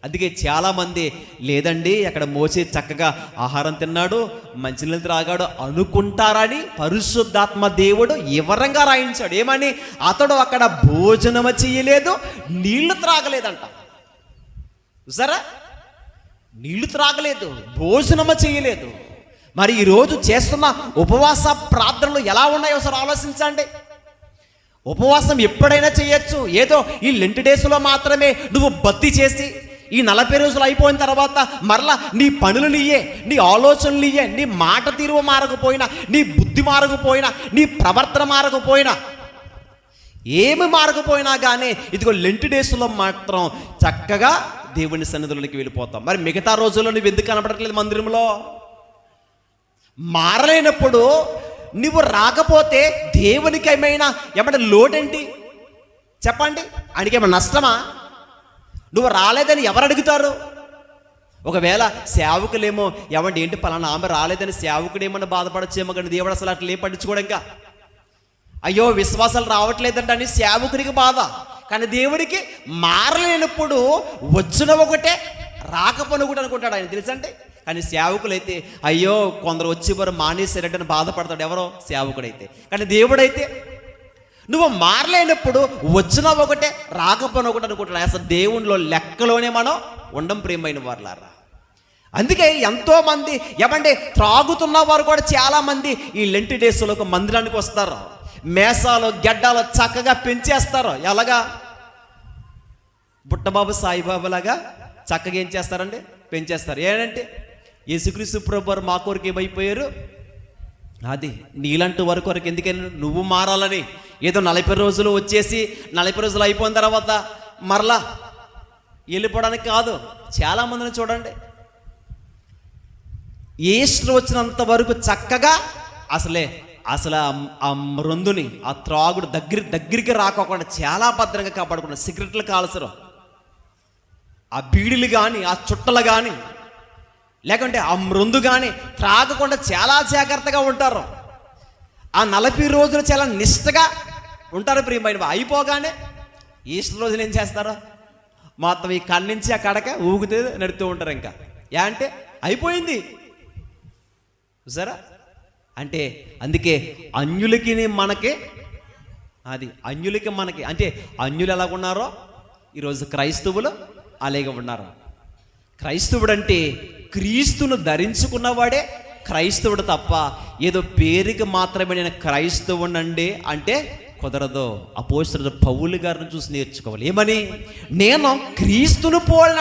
అందుకే చాలామంది లేదండి అక్కడ మోసే చక్కగా ఆహారం తిన్నాడు, మంచినీళ్ళు త్రాగాడు అనుకుంటారని పరిశుద్ధాత్మ దేవుడు వివరంగా రాయించాడు. ఏమని? అతడు అక్కడ భోజనము చేయలేదు, నీళ్లు త్రాగలేదంట. చూసారా? నీళ్లు త్రాగలేదు, భోజనము చేయలేదు. మరి ఈరోజు చేస్తున్న ఉపవాస ప్రార్థనలు ఎలా ఉన్నాయో ఒకసారి ఆలోచించండి. ఉపవాసం ఎప్పుడైనా చేయొచ్చు. ఏదో ఈ లెంట్ డేస్లో మాత్రమే నువ్వు భక్తి చేసి ఈ 40 రోజులు అయిపోయిన తర్వాత మరలా నీ పనులు నీయే, నీ ఆలోచనలు నీయే, నీ మాట తీరువ మారకపోయినా, నీ బుద్ధి మారకపోయినా, నీ ప్రవర్తన మారకపోయినా, ఏమి మారకపోయినా కానీ ఇదిగో లెంట్ డేస్లో మాత్రం చక్కగా దేవుని సన్నిధిలోకి వెళ్ళిపోతాం. మరి మిగతా రోజుల్లో నువ్వు ఎందుకు కనపడట్లేదు మందిరంలో? మారలేనప్పుడు నువ్వు రాకపోతే దేవునికి ఏమైనా లోటేంటి చెప్పండి? ఆయనకి ఏమైనా నష్టమా? నువ్వు రాలేదని ఎవరు అడుగుతారు? ఒకవేళ సేవకులేమో ఏమంటే ఏంటి పలానా ఆమె రాలేదని సేవకుడు ఏమన్నా బాధపడచ్చేమో, కానీ దేవుడు అసలు అట్లా ఏం పట్టించుకోవడం. ఇంకా అయ్యో విశ్వాసాలు రావట్లేదంట అని సేవకుడికి బాధ, కానీ దేవుడికి మారలేనప్పుడు వచ్చిన ఒకటే రాకపోయిన ఒకటి అనుకుంటాడు ఆయన, తెలుసంటే. కానీ సేవకులైతే అయ్యో కొందరు వచ్చి వారు మానేసారంటే బాధపడతాడు ఎవరో సేవకుడైతే. కానీ దేవుడైతే నువ్వు మారలేనప్పుడు వచ్చిన ఒకటే రాకపోయిన ఒకటి అనుకుంటాడు. అసలు దేవునిలో లెక్కలోనే మనం ఉండం ప్రియమైన వారులారా. అందుకే ఎంతోమంది ఏమంటే త్రాగుతున్న వారు కూడా చాలామంది ఈ లెంట్ డేస్లో ఒక మందిరానికి వస్తారు, మేసాలు గెడ్డాలు చక్కగా పెంచేస్తారు. ఎలాగా? బుట్టబాబు సాయిబాబు లాగా చక్కగా ఏం చేస్తారండి? పెంచేస్తారు. ఏంటంటే యేసుక్రీస్తు ప్రభువారు మా కొరకు ఏమైపోయారు, అది నీలాంటి వారి కొరకు. ఎందుకని? నువ్వు మారాలని. ఏదో 40 రోజులు వచ్చేసి 40 రోజులు అయిపోయిన తర్వాత మరలా వెళ్ళిపోవడానికి కాదు. చాలామందిని చూడండి, ఈస్టర్ వచ్చినంత వరకు చక్కగా అసలు ఆ మృందుని, ఆ త్రాగుడు దగ్గరికి రాకోకుండా చాలా భద్రంగా కాపాడుకున్నారు. సిగరెట్లు కాల్చరు, ఆ బీడీలు కానీ, ఆ చుట్టలు కానీ, లేకుంటే ఆ మృందు కానీ త్రాగకుండా చాలా జాగ్రత్తగా ఉంటారు. ఆ 40 రోజులు చాలా నిష్టగా ఉంటారు ప్రియమైన. అయిపోగానే ఈస్టర్ రోజున ఏం చేస్తారు? మొత్తం ఈ కన్ను నుంచి ఆ కడక ఊగుతూ నడుతూ ఉంటారు. ఇంకా అంటే అయిపోయింది. చూసారా? అంటే అందుకే అన్యులకి మనకి అంటే అన్యులు ఎలాగున్నారో ఈరోజు క్రైస్తవులు అలాగే ఉన్నారు. క్రైస్తవుడు అంటే క్రీస్తును ధరించుకున్నవాడే క్రైస్తవుడు తప్ప ఏదో పేరుకి మాత్రమే నేను క్రైస్తవునండి అంటే కుదరదు. అపోస్తలుడు పౌలు గారిని చూసి నేర్చుకోవాలి. ఏమని? నేను క్రీస్తును పోలిన